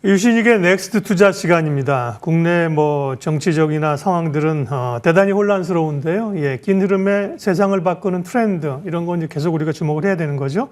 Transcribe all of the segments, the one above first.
유신익의 넥스트 투자 시간입니다. 국내 정치적이나 상황들은 대단히 혼란스러운데요. 긴 흐름의 세상을 바꾸는 트렌드 이런 건 이제 계속 우리가 주목을 해야 되는 거죠.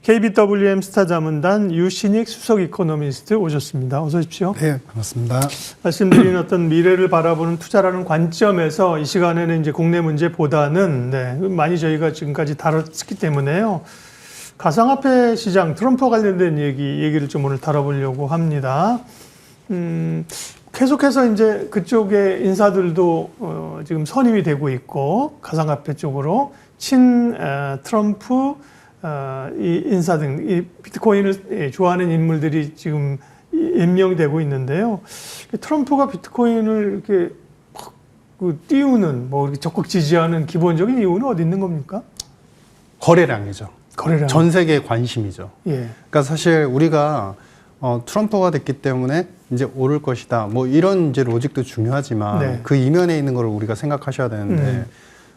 KBWM 스타자문단 유신익 수석 이코노미스트 오셨습니다. 어서 오십시오. 네, 반갑습니다. 말씀드린 어떤 미래를 바라보는 투자라는 관점에서 이 시간에는 이제 국내 문제보다는 많이 저희가 지금까지 다뤘기 때문에요. 가상화폐 시장, 트럼프와 관련된 얘기를 좀 오늘 다뤄보려고 합니다. 계속해서 이제 그쪽의 인사들도 지금 선임이 되고 있고, 가상화폐 쪽으로 트럼프 이 인사 등 이 비트코인을 좋아하는 인물들이 지금 임명되고 있는데요. 트럼프가 비트코인을 이렇게 띄우는, 이렇게 적극 지지하는 기본적인 이유는 어디 있는 겁니까? 거래량이죠. 거래량. 전 세계의 관심이죠. 예. 그러니까 사실 우리가 트럼프가 됐기 때문에 이제 오를 것이다. 이런 이제 로직도 중요하지만 네. 그 이면에 있는 걸 우리가 생각하셔야 되는데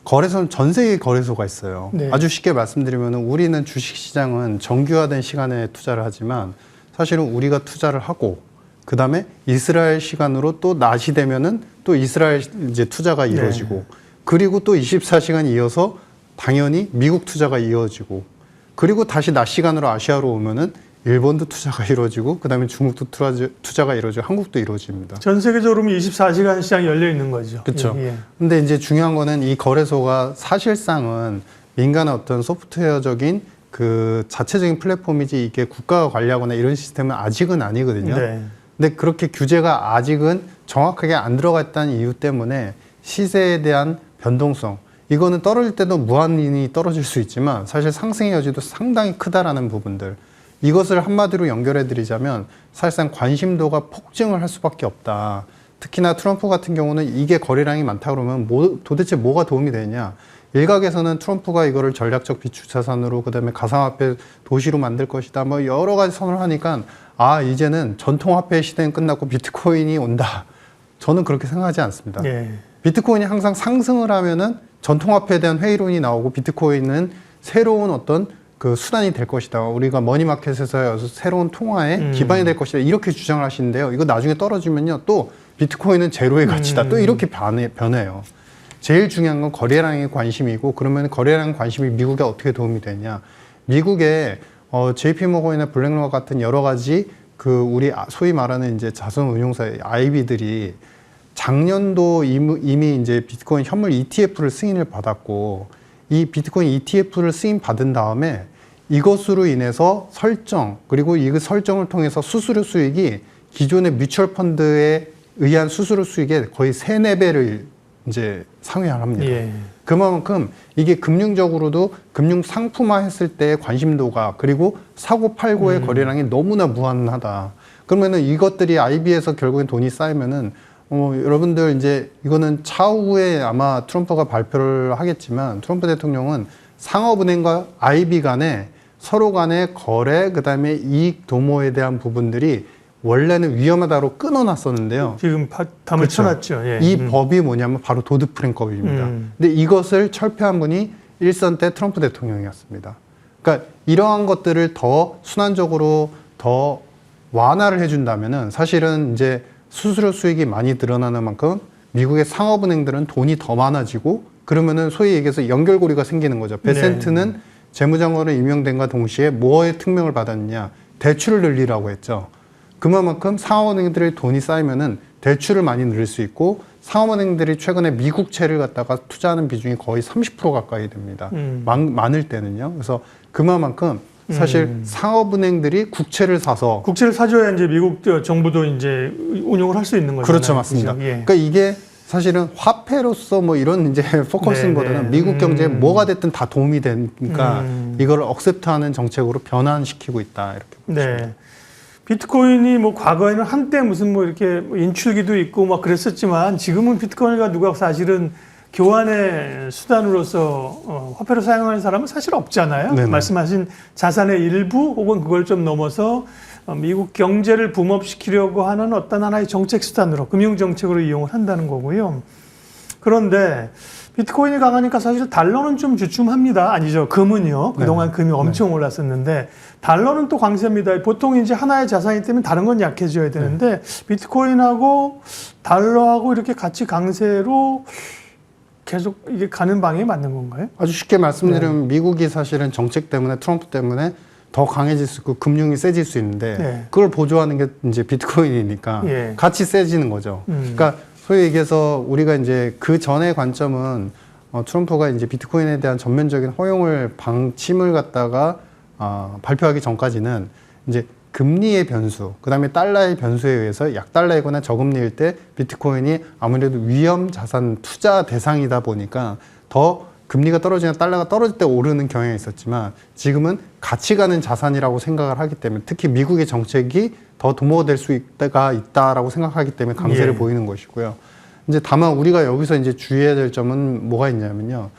거래소는 전 세계 거래소가 있어요. 네. 아주 쉽게 말씀드리면 우리는 주식시장은 정규화된 시간에 투자를 하지만 사실은 우리가 투자를 하고 그 다음에 이스라엘 시간으로 또 낮이 되면은 또 이스라엘 이제 투자가 이루어지고 네. 그리고 또 24시간 이어서 당연히 미국 투자가 이어지고 그리고 다시 낮 시간으로 아시아로 오면은 일본도 투자가 이루어지고 그다음에 중국도 투자가 이루어지고 한국도 이루어집니다. 전 세계적으로 24시간 시장이 열려 있는 거죠. 그렇죠. 예. 근데 이제 중요한 거는 이 거래소가 사실상은 민간의 어떤 소프트웨어적인 그 자체적인 플랫폼이지 이게 국가가 관리하거나 이런 시스템은 아직은 아니거든요. 네. 근데 그렇게 규제가 아직은 정확하게 안 들어가 있다는 이유 때문에 시세에 대한 변동성 이거는 떨어질 때도 무한히 떨어질 수 있지만 사실 상승의 여지도 상당히 크다라는 부분들 이것을 한마디로 연결해 드리자면 사실상 관심도가 폭증을 할 수밖에 없다. 특히나 트럼프 같은 경우는 이게 거래량이 많다 그러면 도대체 뭐가 도움이 되냐. 일각에서는 트럼프가 이거를 전략적 비축자산으로 그다음에 가상화폐 도시로 만들 것이다. 여러 가지 선을 하니까 이제는 전통화폐 시대는 끝났고 비트코인이 온다. 저는 그렇게 생각하지 않습니다. 예. 비트코인이 항상 상승을 하면은 전통화폐에 대한 회의론이 나오고 비트코인은 새로운 어떤 그 수단이 될 것이다. 우리가 머니마켓에서 새로운 통화의 기반이 될 것이다. 이렇게 주장을 하시는데요. 이거 나중에 떨어지면요. 또 비트코인은 제로의 가치다. 또 이렇게 변해요. 제일 중요한 건 거래량의 관심이고 그러면 거래량 관심이 미국에 어떻게 도움이 되냐. 미국에 JP모건이나 블랙록 같은 여러 가지 그 우리 소위 말하는 이제 자산운용사 IB들이 작년도 이미 이제 비트코인 현물 ETF를 승인을 받았고 이 비트코인 ETF를 승인 받은 다음에 이것으로 인해서 설정 그리고 이 설정을 통해서 수수료 수익이 기존의 뮤추얼 펀드에 의한 수수료 수익의 거의 3~4배를 이제 상회합니다. 예. 그만큼 이게 금융적으로도 금융 상품화 했을 때의 관심도가 그리고 사고 팔고의 거래량이 너무나 무한하다. 그러면은 이것들이 IB에서 결국엔 돈이 쌓이면은 여러분들 이제 이거는 차후에 아마 트럼프가 발표를 하겠지만 트럼프 대통령은 상업은행과 IB 간에 서로 간의 거래 그다음에 이익 도모에 대한 부분들이 원래는 위험하다로 끊어놨었는데요. 지금 담을 쳐놨죠. 예. 이 법이 뭐냐면 바로 도드-프랭법입니다. 근데 이것을 철폐한 분이 일선 때 트럼프 대통령이었습니다. 그러니까 이러한 것들을 더 순환적으로 더 완화를 해준다면은 사실은 이제 수수료 수익이 많이 늘어나는 만큼 미국의 상업은행들은 돈이 더 많아지고 그러면은 소위 얘기해서 연결고리가 생기는 거죠. 베센트는 재무장관으로 임명된과 동시에 뭐에 특명을 받았느냐? 대출을 늘리라고 했죠. 그만큼 상업은행들의 돈이 쌓이면은 대출을 많이 늘릴 수 있고 상업은행들이 최근에 미국채를 갖다가 투자하는 비중이 거의 30% 가까이 됩니다. 많을 때는요. 그래서 그만큼 사실 상업은행들이 국채를 사줘야 이제 미국 정부도 이제 운용을 할 수 있는 거죠. 그렇죠, 맞습니다. 예. 그러니까 이게 사실은 화폐로서 이런 이제 포커싱보다는 미국 경제에 뭐가 됐든 다 도움이 되니까 이걸 억셉트하는 정책으로 변환시키고 있다 이렇게 보시면 네. 비트코인이 과거에는 한때 무슨 이렇게 인출기도 있고 그랬었지만 지금은 비트코인과 누가 사실은 교환의 수단으로서 화폐로 사용하는 사람은 사실 없잖아요. 네네. 말씀하신 자산의 일부 혹은 그걸 좀 넘어서 미국 경제를 붐업시키려고 하는 어떤 하나의 정책 수단으로 금융정책으로 이용을 한다는 거고요. 그런데 비트코인이 강하니까 사실 달러는 좀 주춤합니다. 아니죠. 금은요. 그동안 금이 엄청 올랐었는데 달러는 또 강세입니다. 보통 이제 하나의 자산이 때문에 다른 건 약해져야 되는데 비트코인하고 달러하고 이렇게 같이 강세로 계속 이게 가는 방향이 맞는 건가요? 아주 쉽게 말씀드리면 미국이 사실은 정책 때문에 트럼프 때문에 더 강해질 수 있고 금융이 세질 수 있는데 그걸 보조하는 게 이제 비트코인이니까 같이 세지는 거죠. 그러니까 소위 얘기해서 우리가 이제 그 전의 관점은 트럼프가 이제 비트코인에 대한 전면적인 허용을 방침을 갖다가 발표하기 전까지는 이제 금리의 변수, 그 다음에 달러의 변수에 의해서 약달러이거나 저금리일 때 비트코인이 아무래도 위험 자산 투자 대상이다 보니까 더 금리가 떨어지면 달러가 떨어질 때 오르는 경향이 있었지만 지금은 같이 가는 자산이라고 생각을 하기 때문에 특히 미국의 정책이 더 도모가 될 수 있다라고 생각하기 때문에 강세를 보이는 것이고요. 이제 다만 우리가 여기서 이제 주의해야 될 점은 뭐가 있냐면요.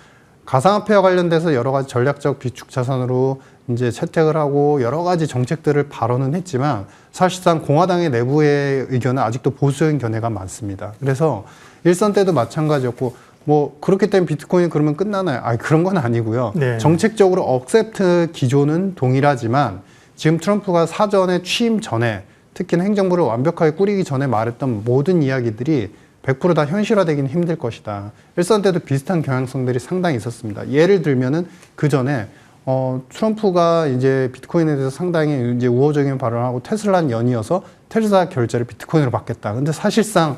가상화폐와 관련돼서 여러 가지 전략적 비축 자산으로 이제 채택을 하고 여러 가지 정책들을 발언은 했지만 사실상 공화당의 내부의 의견은 아직도 보수적인 견해가 많습니다. 그래서 일선 때도 마찬가지였고 뭐 그렇기 때문에 비트코인 그러면 끝나나요? 그런 건 아니고요. 정책적으로 억셉트 기조는 동일하지만 지금 트럼프가 사전에 취임 전에 특히나 행정부를 완벽하게 꾸리기 전에 말했던 모든 이야기들이 100% 다 현실화되기는 힘들 것이다. 일선 때도 비슷한 경향성들이 상당히 있었습니다. 예를 들면은 그 전에 트럼프가 이제 비트코인에 대해서 상당히 이제 우호적인 발언을 하고 테슬라 연이어서 테슬라 결제를 비트코인으로 받겠다. 근데 사실상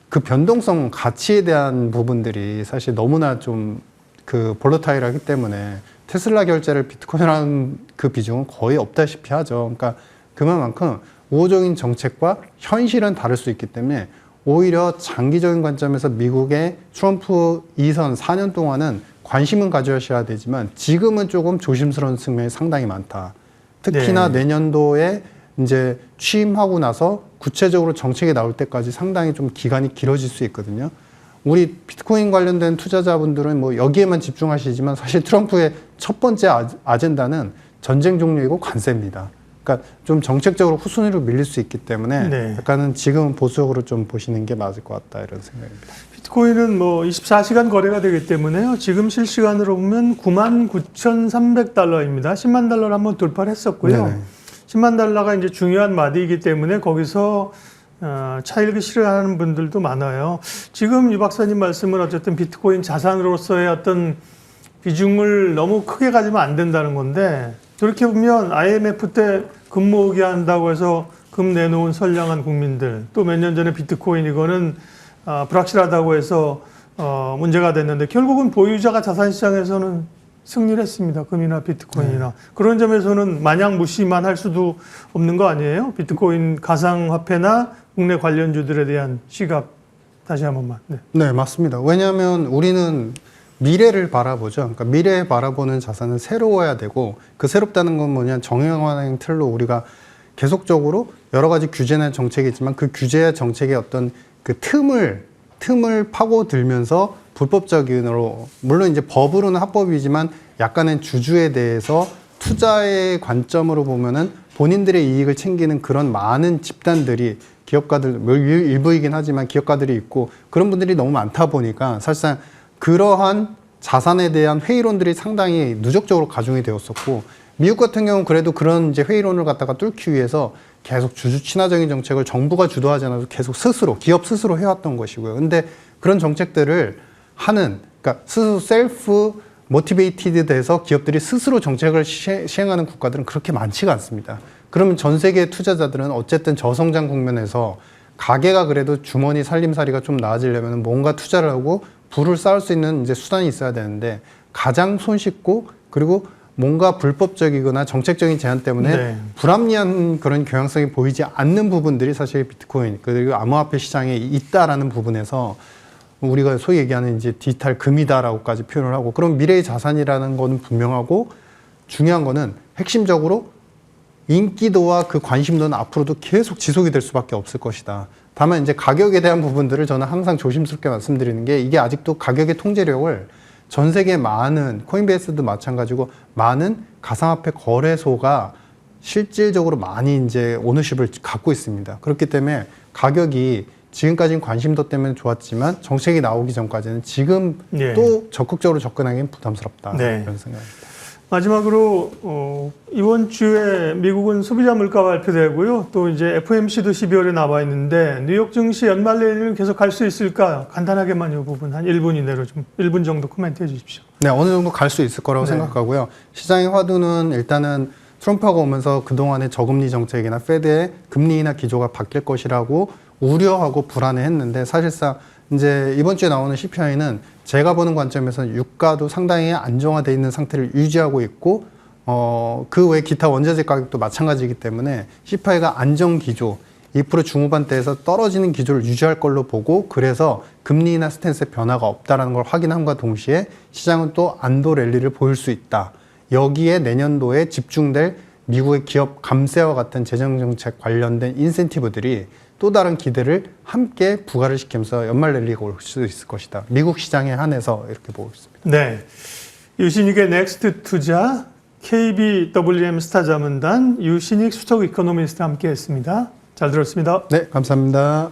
그 변동성 가치에 대한 부분들이 사실 너무나 좀 그 볼러타일하기 때문에 테슬라 결제를 비트코인으로 하는 그 비중은 거의 없다시피 하죠. 그러니까 그만큼 우호적인 정책과 현실은 다를 수 있기 때문에 오히려 장기적인 관점에서 미국의 트럼프 2선 4년 동안은 관심은 가져셔야 되지만 지금은 조금 조심스러운 측면이 상당히 많다. 특히나 내년도에 이제 취임하고 나서 구체적으로 정책이 나올 때까지 상당히 좀 기간이 길어질 수 있거든요. 우리 비트코인 관련된 투자자분들은 뭐 여기에만 집중하시지만 사실 트럼프의 첫 번째 아젠다는 전쟁 종료이고 관세입니다. 그러니까 좀 정책적으로 후순위로 밀릴 수 있기 때문에 약간은 지금 보수적으로 좀 보시는 게 맞을 것 같다 이런 생각입니다. 비트코인은 뭐 24시간 거래가 되기 때문에요. 지금 실시간으로 보면 99,300달러입니다. 10만 달러를 한번 돌파를 했었고요. 10만 달러가 이제 중요한 마디이기 때문에 거기서 차익을 실현하는 분들도 많아요. 지금 유 박사님 말씀은 어쨌든 비트코인 자산으로서의 어떤 비중을 너무 크게 가지면 안 된다는 건데 그렇게 보면 IMF 때 금 모으기 한다고 해서 금 내놓은 선량한 국민들 또 몇 년 전에 비트코인 이거는 불확실하다고 해서 문제가 됐는데 결국은 보유자가 자산시장에서는 승리를 했습니다. 금이나 비트코인이나. 그런 점에서는 마냥 무시만 할 수도 없는 거 아니에요? 비트코인 가상화폐나 국내 관련주들에 대한 시각 다시 한 번만. 네, 맞습니다. 왜냐하면 우리는 미래를 바라보죠. 그러니까 미래에 바라보는 자산은 새로워야 되고 그 새롭다는 건 뭐냐 정형화된 틀로 우리가 계속적으로 여러 가지 규제나 정책이 있지만 그 규제와 정책의 어떤 그 틈을 파고들면서 불법적인으로 물론 이제 법으로는 합법이지만 약간의 주주에 대해서 투자의 관점으로 보면은 본인들의 이익을 챙기는 그런 많은 집단들이 기업가들 일부이긴 하지만 기업가들이 있고 그런 분들이 너무 많다 보니까 사실상 그러한 자산에 대한 회의론들이 상당히 누적적으로 가중이 되었었고 미국 같은 경우는 그래도 그런 이제 회의론을 갖다가 뚫기 위해서 계속 주주 친화적인 정책을 정부가 주도하지 않아도 계속 스스로 기업 스스로 해왔던 것이고요. 근데 그런 정책들을 그러니까 스스로 셀프 모티베이티드 돼서 기업들이 스스로 정책을 시행하는 국가들은 그렇게 많지가 않습니다. 그러면 전 세계 투자자들은 어쨌든 저성장 국면에서 가게가 그래도 주머니 살림살이가 좀 나아지려면 뭔가 투자를 하고 부를 쌓을 수 있는 이제 수단이 있어야 되는데 가장 손쉽고 그리고 뭔가 불법적이거나 정책적인 제한 때문에 불합리한 그런 경향성이 보이지 않는 부분들이 사실 비트코인 그리고 암호화폐 시장에 있다라는 부분에서 우리가 소위 얘기하는 이제 디지털 금이다라고까지 표현을 하고 그럼 미래의 자산이라는 건 분명하고 중요한 거는 핵심적으로 인기도와 그 관심도는 앞으로도 계속 지속이 될 수밖에 없을 것이다. 다만 이제 가격에 대한 부분들을 저는 항상 조심스럽게 말씀드리는 게 이게 아직도 가격의 통제력을 전 세계 많은 코인베이스도 마찬가지고 많은 가상화폐 거래소가 실질적으로 많이 이제 오너십을 갖고 있습니다. 그렇기 때문에 가격이 지금까지는 관심도 때문에 좋았지만 정책이 나오기 전까지는 지금 예. 또 적극적으로 접근하기는 부담스럽다. 네. 그런 생각입니다. 마지막으로 이번 주에 미국은 소비자 물가 발표되고요. 또 이제 FOMC도 12월에 나와 있는데 뉴욕 증시 연말 랠리를 계속 갈 수 있을까? 간단하게만 이 부분 한 1분 이내로 좀 1분 정도 코멘트해 주십시오. 네, 어느 정도 갈 수 있을 거라고 네. 생각하고요. 시장의 화두는 일단은 트럼프가 오면서 그동안의 저금리 정책이나 페드의 금리 인하 기조가 바뀔 것이라고 우려하고 불안해했는데 사실상 이제 이번 주에 나오는 CPI는 제가 보는 관점에서는 유가도 상당히 안정화되어 있는 상태를 유지하고 있고 그 외 기타 원자재 가격도 마찬가지이기 때문에 CPI가 안정 기조 2% 중후반대에서 떨어지는 기조를 유지할 걸로 보고 그래서 금리 인하 스탠스의 변화가 없다라는 걸 확인함과 동시에 시장은 또 안도 랠리를 보일 수 있다. 여기에 내년도에 집중될 미국의 기업 감세와 같은 재정정책 관련된 인센티브들이 또 다른 기대를 함께 부과를 시키면서 연말 랠리가 올 수 있을 것이다. 미국 시장에 한해서 이렇게 보고 있습니다. 네. 유신익의 넥스트 투자 KBWM 스타 자문단 유신익 수석 이코노미스트와 함께 했습니다. 잘 들었습니다. 네, 감사합니다.